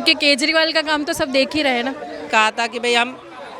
क्योंकि केजरीवाल का काम तो सब देख ही रहे हैं ना। कहा था कि भाई हम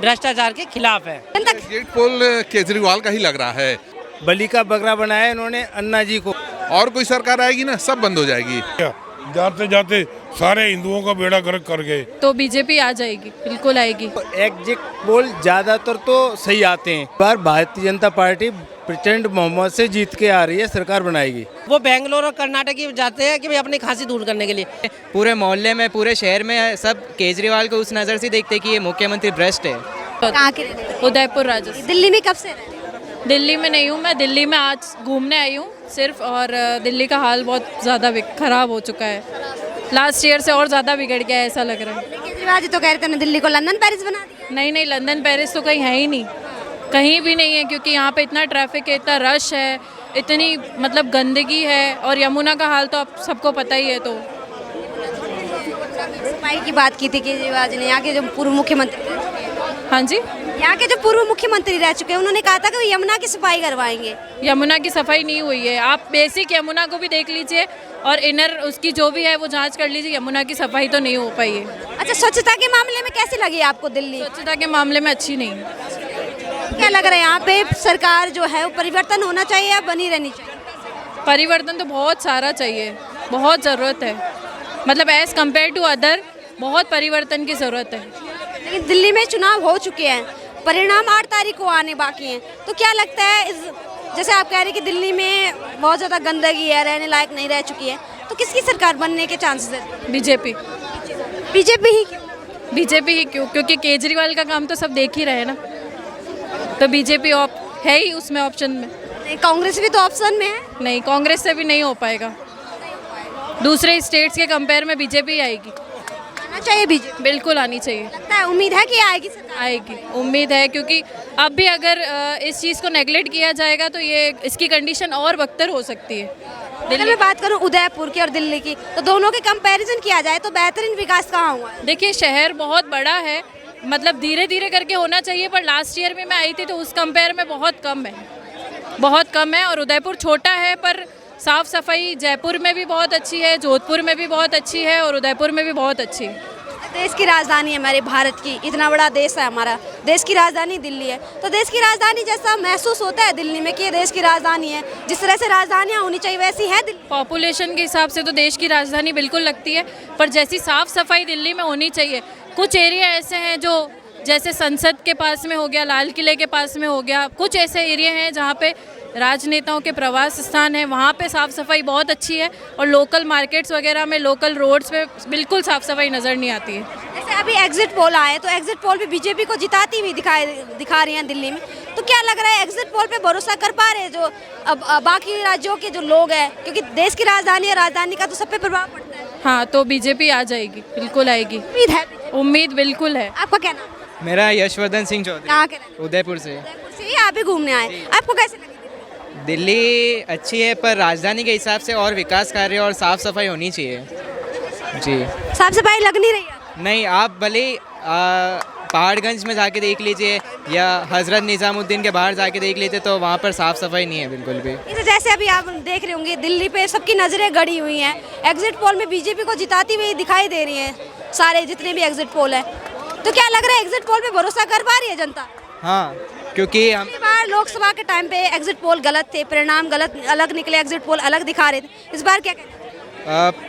भ्रष्टाचार के खिलाफ हैं। एग्जिट पोल केजरीवाल का ही लग रहा है। बलि का बकरा बनाया इन्होंने अन्ना जी को। और कोई सरकार आएगी ना, सब बंद हो जाएगी। जाते जाते सारे हिंदुओं का बेड़ा गर्क कर गए। तो बीजेपी आ जाएगी, बिल्कुल आएगी। एग्जिट पोल ज्यादातर तो सही आते हैं। बार भारतीय जनता पार्टी प्रचंड बहुमत से जीत के आ रही है, सरकार बनाएगी। वो बेंगलोर और कर्नाटक की जाते हैं कि भाई अपनी खांसी दूर करने के लिए। पूरे मोहल्ले में, पूरे शहर में सब केजरीवाल को उस नज़र से देखते हैं कि ये मुख्यमंत्री भ्रष्ट है। कहाँ के रहने वाले? उदयपुर राजस्थान। दिल्ली में कब से रहे? दिल्ली में नहीं हूँ मैं, दिल्ली में आज घूमने आई हूँ सिर्फ। और दिल्ली का हाल बहुत ज़्यादा ख़राब हो चुका है, लास्ट ईयर से और ज़्यादा बिगड़ गया है ऐसा लग रहा है। केजरीवाल जी तो कह रहे थे दिल्ली को लंदन पेरिस बना दिया। नहीं, लंदन पेरिस तो कहीं है ही नहीं, कहीं भी नहीं है। क्योंकि यहाँ पे इतना ट्रैफिक है, इतना रश है, इतनी मतलब गंदगी है। और यमुना का हाल तो आप सबको पता ही है। तो सफाई की बात की थी केजरीवाल जी ने, यहाँ के जो पूर्व मुख्यमंत्री, हाँ जी, यहाँ के जो पूर्व मुख्यमंत्री रह चुके हैं, उन्होंने कहा था कि वो यमुना की सफाई करवाएंगे। यमुना की सफाई नहीं हुई है। आप बेसिक यमुना को भी देख लीजिए और इनर उसकी जो भी है वो जांच कर लीजिए, यमुना की सफाई तो नहीं हो पाई है। अच्छा, स्वच्छता के मामले में कैसी लगी आपको दिल्ली? स्वच्छता के मामले में अच्छी नहीं है। क्या लग रहा है यहाँ पे सरकार जो है वो परिवर्तन होना चाहिए या बनी रहनी चाहिए? परिवर्तन तो बहुत सारा चाहिए, बहुत ज़रूरत है। मतलब एज़ कम्पेयर टू अदर बहुत परिवर्तन की ज़रूरत है। लेकिन दिल्ली में चुनाव हो चुके हैं, परिणाम 8 तारीख को आने बाकी हैं, तो क्या लगता है जैसे आप कह रहे हैं कि दिल्ली में बहुत ज़्यादा गंदगी है, रहने लायक नहीं रह चुकी है, तो किसकी सरकार बनने के चांसेस है? बीजेपी। बीजेपी ही क्यों? बीजेपी ही क्यों? क्योंकि केजरीवाल का काम तो सब देख ही रहे हैं ना। तो बीजेपी है ही उसमें ऑप्शन में। नहीं, कांग्रेस भी तो ऑप्शन में है। नहीं, कांग्रेस से भी नहीं हो पाएगा। दूसरे स्टेट्स के कंपेयर में बीजेपी आएगी। आना चाहिए बीजेपी, बिल्कुल आनी चाहिए। लगता है, उम्मीद है कि आएगी सरकार? आएगी, उम्मीद है। क्योंकि अब भी अगर इस चीज़ को नेगलेक्ट किया जाएगा तो ये इसकी कंडीशन और बदतर हो सकती है। अगर मैं बात करूं उदयपुर की और दिल्ली की, तो दोनों के कंपैरिजन किया जाए तो बेहतरीन विकास कहाँ हुआ है? देखिए, शहर बहुत बड़ा है, मतलब धीरे धीरे करके होना चाहिए, पर लास्ट ईयर में मैं आई थी तो उस कंपेयर में बहुत कम है, बहुत कम है। और उदयपुर छोटा है पर साफ़ सफाई जयपुर में भी बहुत अच्छी है, जोधपुर में भी बहुत अच्छी है और उदयपुर में भी बहुत अच्छी है। देश की राजधानी है हमारे भारत की, इतना बड़ा देश है हमारा, देश की राजधानी दिल्ली है, तो देश की राजधानी जैसा महसूस होता है दिल्ली में कि ये देश की राजधानी है। जिस तरह से राजधानियाँ होनी चाहिए वैसी है दिल्ली। पॉपुलेशन के हिसाब से तो देश की राजधानी बिल्कुल लगती है, पर जैसी साफ़ सफाई दिल्ली में होनी चाहिए। कुछ एरिया ऐसे हैं जो जैसे संसद के पास में हो गया, लाल किले के पास में हो गया, कुछ ऐसे एरिया हैं जहाँ पे राजनेताओं के प्रवास स्थान है, वहाँ पे साफ़ सफाई बहुत अच्छी है। और लोकल मार्केट्स वगैरह में, लोकल रोड्स पे बिल्कुल साफ़ सफाई नज़र नहीं आती है। जैसे अभी एग्जिट पोल आए तो एग्जिट पोल भी बीजेपी को जिताती हुई दिखा रही हैं दिल्ली में, तो क्या लग रहा है एग्जिट पोल पे भरोसा कर पा रहे हैं जो अब बाकी राज्यों के जो लोग हैं? क्योंकि देश की राजधानी है, राजधानी का तो सब पे प्रभाव पड़ता है। हाँ, तो बीजेपी आ जाएगी, बिल्कुल आएगी। उम्मीद है? उम्मीद बिल्कुल है। आपका क्या नाम? मेरा यशवर्धन सिंह चौधरी। कहाँ के रहने? उदयपुर से। उदयपुर से ही आप भी घूमने आए, आपको कैसे लगी? दिल्ली अच्छी है पर राजधानी के हिसाब से और विकास कार्य और साफ़ सफाई होनी चाहिए। जी। साफ सफाई लग नहीं रही है? नहीं, आप भले पहाड़गंज में जाके देख लीजिए या हज़रत निज़ामुद्दीन के बाहर जाके देख लीजिए, तो वहाँ पर साफ़ सफाई नहीं है बिल्कुल भी। इसे जैसे अभी आप देख रहे होंगे दिल्ली पे सबकी नज़रें गड़ी हुई हैं, एग्जिट पोल में बीजेपी को जिताती हुई दिखाई दे रही हैं सारे जितने भी एग्जिट पोल है, तो क्या लग रहा है एग्जिट पोल पे भरोसा कर पा रही है जनता? हाँ, क्योंकि हम पिछली बार लोकसभा के टाइम पे एग्जिट पोल गलत थे, परिणाम गलत अलग निकले, एग्जिट पोल अलग दिखा रहे थे। इस बार क्या कहते हैं?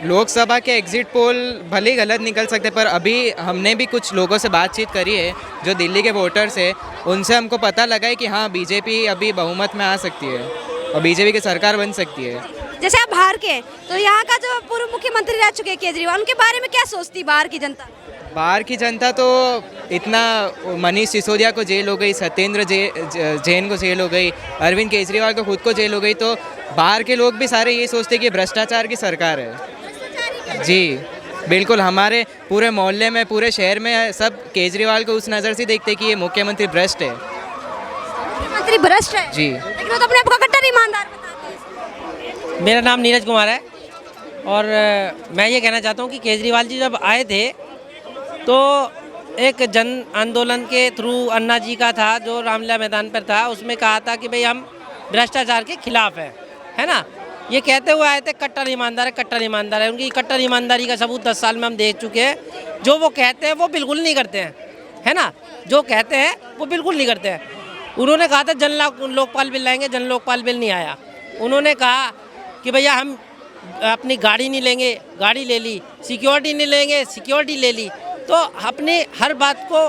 लोकसभा के एग्जिट पोल भले ही गलत निकल सकते, पर अभी हमने भी कुछ लोगों से बातचीत करी है जो दिल्ली के वोटर्स है, उनसे हमको पता लगा है कि हाँ, बीजेपी अभी बहुमत में आ सकती है और बीजेपी की सरकार बन सकती है। जैसे आप बाहर के, तो यहाँ का जो पूर्व मुख्यमंत्री रह चुके हैं केजरीवाल, उनके बारे में क्या सोचती बाहर की जनता? बाहर की जनता तो इतना, मनीष सिसोदिया को जेल हो गई, सत्येंद्र जैन को जेल हो गई, अरविंद केजरीवाल को खुद को जेल हो गई, तो बाहर के लोग भी सारे ये सोचते कि भ्रष्टाचार की सरकार है। जी बिल्कुल, हमारे पूरे मोहल्ले में, पूरे शहर में सब केजरीवाल को उस नज़र से देखते कि ये मुख्यमंत्री भ्रष्ट है। मुख्यमंत्री भ्रष्ट है जी। लेकिन वो तो अपने आप को कट्टर ईमानदार बताते हैं। मेरा नाम नीरज कुमार है और मैं ये कहना चाहता हूँ कि केजरीवाल जी जब आए थे तो एक जन आंदोलन के थ्रू अन्ना जी का था जो रामलीला मैदान पर था, उसमें कहा था कि भाई हम भ्रष्टाचार के खिलाफ हैं, है ना। ये कहते हुए आए थे कट्टर ईमानदार है, कट्टर ईमानदार है। उनकी कट्टर ईमानदारी का सबूत 10 साल में हम देख चुके हैं। जो वो कहते हैं वो बिल्कुल नहीं करते हैं, है ना। जो कहते हैं वो बिल्कुल नहीं करते हैं। उन्होंने कहा था जन लोकपाल बिल लाएंगे, जन लोकपाल बिल नहीं आया। उन्होंने कहा कि भैया हम अपनी गाड़ी नहीं लेंगे, गाड़ी ले ली। सिक्योरिटी नहीं लेंगे, सिक्योरिटी ले ली। तो अपनी हर बात को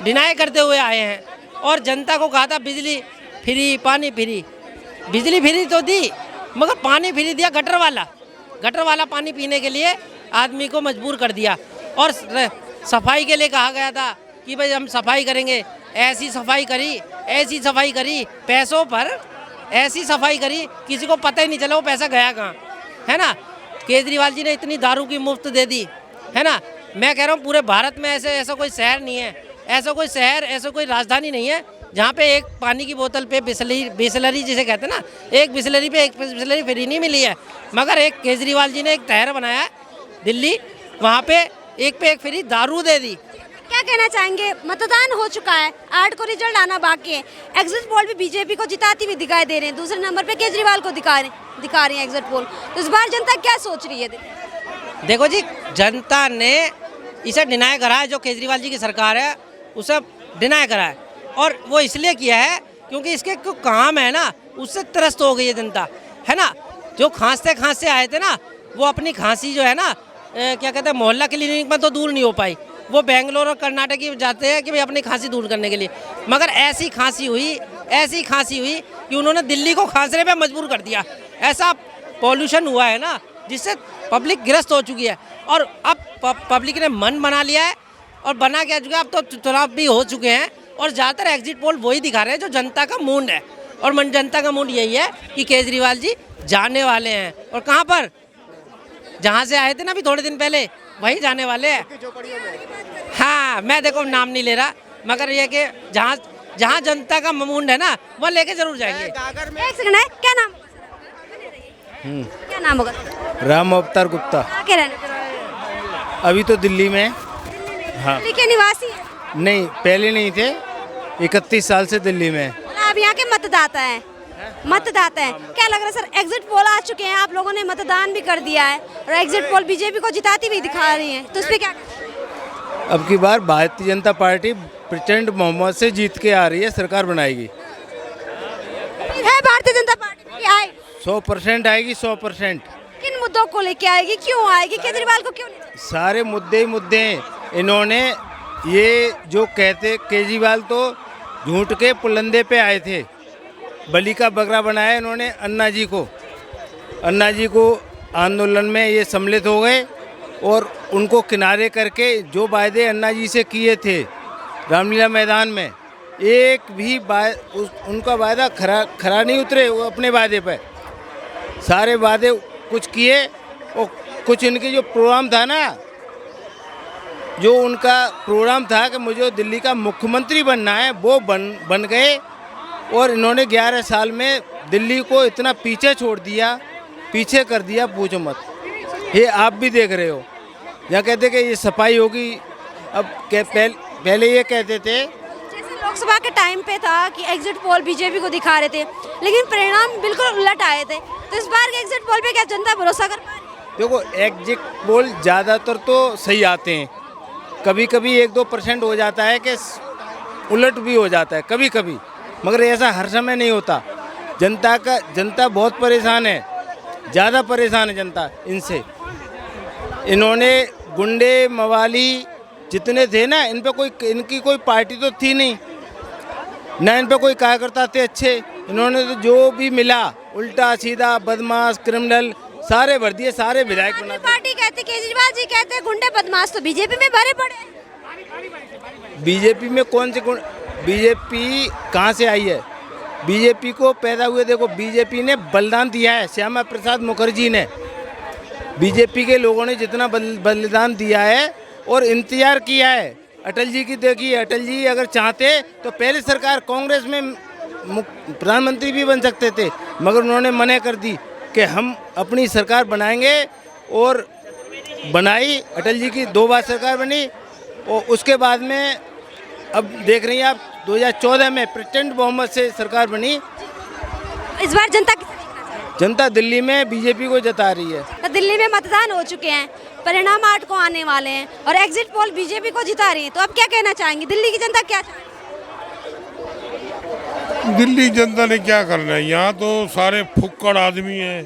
डिनाई करते हुए आए हैं। और जनता को कहा था बिजली फ्री, पानी फ्री। बिजली फ्री तो दी, मगर पानी फ्री दिया गटर वाला पानी पीने के लिए आदमी को मजबूर कर दिया। और सफाई के लिए कहा गया था कि भाई हम सफाई करेंगे। ऐसी सफाई करी पैसों पर, ऐसी सफाई करी किसी को पता ही नहीं चला वो पैसा गया कहाँ, है ना। केजरीवाल जी ने इतनी दारू की मुफ्त दे दी, है ना। मैं कह रहा हूँ पूरे भारत में ऐसा कोई शहर नहीं है, ऐसा कोई राजधानी नहीं है जहाँ पे एक पानी की बोतल पे बिसलरी जिसे कहते हैं ना, एक बिसलरी पे एक बिसलरी फ्री नहीं मिली है। मगर एक केजरीवाल जी ने एक शहर बनाया है दिल्ली, वहाँ पे एक फ्री दारू दे दी। क्या कहना चाहेंगे? मतदान हो चुका है, 8 को रिजल्ट आना बाकी है। एग्जिट पोल भी बीजेपी को जिताती हुई दिखाई दे रहे हैं, दूसरे नंबर पे केजरीवाल को दिखा रही है एग्जिट पोल। तो इस बार जनता क्या सोच रही है? देखो जी, जनता ने इसे डिनाई करा है। जो केजरीवाल जी की सरकार है उसे डिनाई करा है, और वो इसलिए किया है क्योंकि इसके जो काम है ना उससे त्रस्त हो गई है जनता, है ना। जो खांसते आए थे ना, वो अपनी खांसी जो है ना क्या कहते हैं मोहल्ला क्लिनिक में तो दूर नहीं हो पाई। वो बेंगलोर और कर्नाटक ही जाते हैं कि भाई अपनी खांसी दूर करने के लिए। मगर ऐसी खांसी हुई कि उन्होंने दिल्ली को खांसने पे मजबूर कर दिया। ऐसा पॉल्यूशन हुआ है ना जिससे पब्लिक ग्रस्त हो चुकी है। और अब पब्लिक ने मन बना लिया है, और बना क्या चुका है, अब तो चुनाव भी हो चुके हैं। और ज़्यादातर एग्जिट पोल वही दिखा रहे हैं जो जनता का मूड है। और जनता का मूड यही है कि केजरीवाल जी जाने वाले हैं। और कहाँ पर? जहाँ से आए थे ना अभी थोड़े दिन पहले, वही जाने वाले हैं। हाँ, मैं देखो नाम नहीं ले रहा, मगर ये कि जहाँ जनता का मूड है ना वह लेके जरूर जाएंगे। एक सेकंड है, क्या नाम होगा? क्या नाम होगा? राम अवतार गुप्ता। कहाँ के रहने? अभी तो दिल्ली में। हाँ, दिल्ली के निवासी हैं? नहीं, पहले नहीं थे, 31 साल से दिल्ली में। आप यहाँ के मतदाता हैं? क्या लग रहा है सर? एग्जिट पोल आ चुके हैं, आप लोगों ने मतदान भी कर दिया है, और एग्जिट पोल बीजेपी को जिताती हुई दिखा रही है, तो इस पे क्या? अब की बार भारतीय जनता पार्टी प्रचंड बहुमत से जीत के आ रही है, सरकार बनाएगी। है भारतीय जनता पार्टी आए 100% आएगी, 100%। किन मुद्दों को लेके आएगी, क्यों आएगी, केजरीवाल को क्यों नहीं? सारे मुद्दे ही मुद्दे हैं। इन्होंने ये जो कहते, केजरीवाल तो झूठ के पुलंदे पे आए थे, बलि का बकरा बनाया इन्होंने अन्ना जी को आंदोलन में ये सम्मिलित हो गए, और उनको किनारे करके जो वायदे अन्ना जी से किए थे रामलीला मैदान में, एक भी उनका वायदा खरा नहीं उतरे। वो अपने वादे पे सारे वादे कुछ किए, और कुछ इनके जो प्रोग्राम था ना, जो उनका प्रोग्राम था कि मुझे दिल्ली का मुख्यमंत्री बनना है, वो बन गए। और इन्होंने 11 साल में दिल्ली को इतना पीछे छोड़ दिया, पीछे कर दिया, पूछो मत। ये आप भी देख रहे हो, यहाँ कहते कि ये सफाई होगी, अब पहले ये कहते थे। जैसे लोकसभा के टाइम पे था कि एग्जिट पोल बीजेपी को दिखा रहे थे, लेकिन परिणाम बिल्कुल उलट आए थे। तो इस बार के एग्जिट पोल पे क्या जनता भरोसा कर पा रही है? देखो, एग्जिट पोल ज़्यादातर तो सही आते हैं, कभी कभी 1-2% हो जाता है कि उलट भी हो जाता है कभी कभी, मगर ऐसा हर समय नहीं होता। जनता बहुत परेशान है, ज़्यादा परेशान है जनता इनसे। इन्होंने गुंडे मवाली जितने थे ना, इनकी कोई पार्टी तो थी नहीं ना, इन पे कोई कार्यकर्ता थे अच्छे। इन्होंने तो जो भी मिला उल्टा सीधा बदमाश क्रिमिनल सारे भर दिए, सारे विधायक बना दिए। पार्टी कहते, केजरीवाल जी कहते गुंडे बदमाश तो बीजेपी में भरे पड़े। बीजेपी में कौन से बीजेपी कहाँ से आई है? बीजेपी को पैदा हुए, देखो बीजेपी ने बलिदान दिया है, श्यामा प्रसाद मुखर्जी ने, बीजेपी के लोगों ने जितना बलिदान दिया है और इंतजार किया है। अटल जी की देखिए, अटल जी अगर चाहते तो पहले सरकार कांग्रेस में प्रधानमंत्री भी बन सकते थे, मगर उन्होंने मना कर दी कि हम अपनी सरकार बनाएंगे, और बनाई। अटल जी की 2 बार सरकार बनी, और उसके बाद में अब देख रही हैं आप 2014 में प्रचंड बहुमत से सरकार बनी। इस बार जनता जनता दिल्ली में बीजेपी को जता रही है। तो दिल्ली में मतदान हो चुके हैं, परिणाम 8 को आने वाले हैं और एग्जिट पोल बीजेपी को जिता रही है, तो अब क्या कहना चाहेंगे? दिल्ली की जनता क्या चाहेगी? दिल्ली जनता ने क्या करना है? यहाँ तो सारे फुक्कड़ आदमी हैं,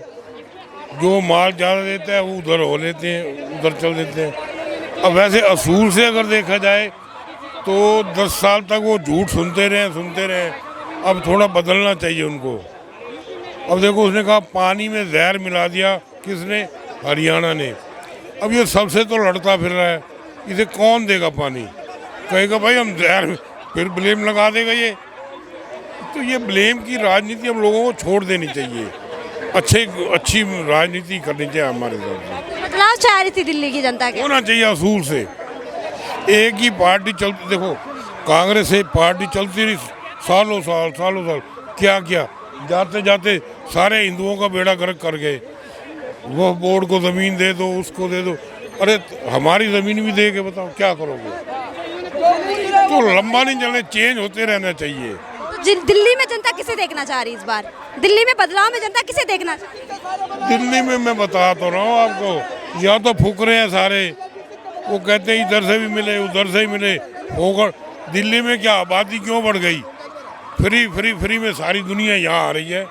जो माल ज़्यादा देता है वो उधर हो लेते हैं, उधर चल देते हैं। अब वैसे असूल से अगर देखा जाए तो 10 साल तक वो झूठ सुनते रहे। अब थोड़ा बदलना चाहिए उनको। अब देखो, उसने कहा पानी में जहर मिला दिया, किसने? हरियाणा ने। अब ये सबसे तो लड़ता फिर रहा है, इसे कौन देगा पानी? कहेगा भाई हम जहर, फिर ब्लेम लगा देगा ये। तो ये ब्लेम की राजनीति हम लोगों को छोड़ देनी चाहिए, अच्छी राजनीति करनी चाहिए हमारे साथ। बदलाव चाह रही थी दिल्ली की जनता के, होना चाहिए असूल से। एक ही पार्टी चलती, देखो कांग्रेस से पार्टी चलती रही सालों साल, क्या जाते जाते सारे हिंदुओं का बेड़ा गर्क कर गए। वो बोर्ड को ज़मीन दे दो, उसको दे दो। अरे हमारी ज़मीन भी दे के बताओ क्या करोगे? तो लंबा नहीं चलने, चेंज होते रहना चाहिए। तो दिल्ली में जनता किसे देखना चाह रही है इस बार? दिल्ली में बदलाव में जनता किसे देखना चाह रही है? दिल्ली में मैं बता तो रहा हूँ आपको, या तो फुकरे हैं सारे, वो कहते हैं इधर से भी मिले उधर से ही मिले होकर। दिल्ली में क्या आबादी क्यों बढ़ गई? फ्री में सारी दुनिया यहाँ आ रही है।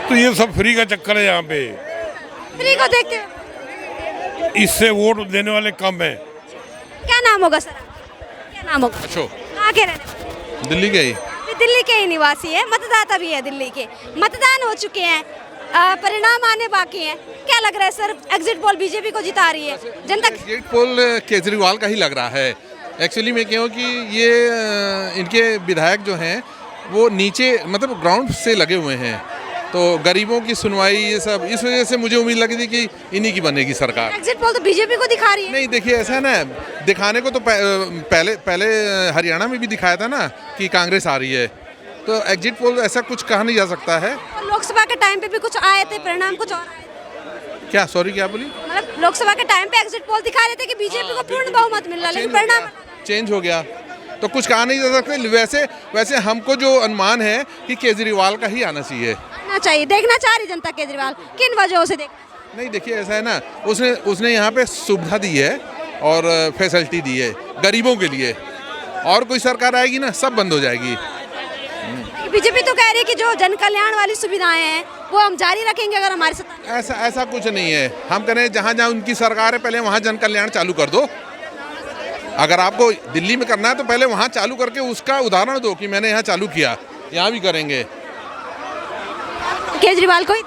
तो ये सब फ्री का चक्कर है यहाँ पे। फ्री को देखते हुए इससे वोट देने वाले कम हैं। क्या नाम होगा सर? क्या नाम होगा? अशोक, कहाँ के रहने वाले? दिल्ली के ही। दिल्ली के ही निवासी है, मतदाता भी है दिल्ली के। मतदान हो चुके हैं, परिणाम आने बाकी हैं। क्या लग रहा है सर, एग्जिट पोल बीजेपी को जिता रही है जनता? एग्जिट पोल केजरीवाल का ही लग रहा है एक्चुअली में, क्योंकि ये इनके विधायक जो हैं वो नीचे मतलब ग्राउंड से लगे हुए हैं, तो गरीबों की सुनवाई ये सब, इस वजह से मुझे उम्मीद लगी थी कि इन्हीं की बनेगी सरकार। एग्जिट पोल तो बीजेपी को दिखा रही है। नहीं देखिए, ऐसा है ना, दिखाने को तो पहले हरियाणा में भी दिखाया था ना कि कांग्रेस आ रही है, तो एग्जिट पोल ऐसा कुछ कहा नहीं जा सकता है। और लोकसभा के टाइम पे भी कुछ आए थे, परिणाम कुछ और आए थे। क्या सॉरी क्या बोली? मतलब लोकसभा के टाइम पे एग्जिट पोल दिखा रहे थे कि बीजेपी को पूर्ण बहुमत मिल रहा है, लेकिन परिणाम चेंज हो गया, तो कुछ कहा नहीं जा सकते। वैसे हमको जो अनुमान है कि केजरीवाल का ही आना चाहिए। आना चाहिए, देखना चाह रही जनता केजरीवाल, किन वजहों से देख? नहीं देखिए, ऐसा है ना, उसने यहाँ पे सुविधा दी है और फैसिलिटी दी है गरीबों के लिए, और कोई सरकार आएगी ना सब बंद हो जाएगी। बीजेपी तो कह रही है कि जो जन कल्याण वाली सुविधाएं हैं वो हम जारी रखेंगे अगर हमारे साथ। ऐसा कुछ नहीं है। हम कह रहे हैं जहाँ जहाँ उनकी सरकार है पहले वहाँ जन कल्याण चालू कर दो। अगर आपको दिल्ली में करना है तो पहले वहाँ चालू करके उसका उदाहरण दो कि मैंने यहाँ चालू किया, यहाँ भी करेंगे। केजरीवाल को ही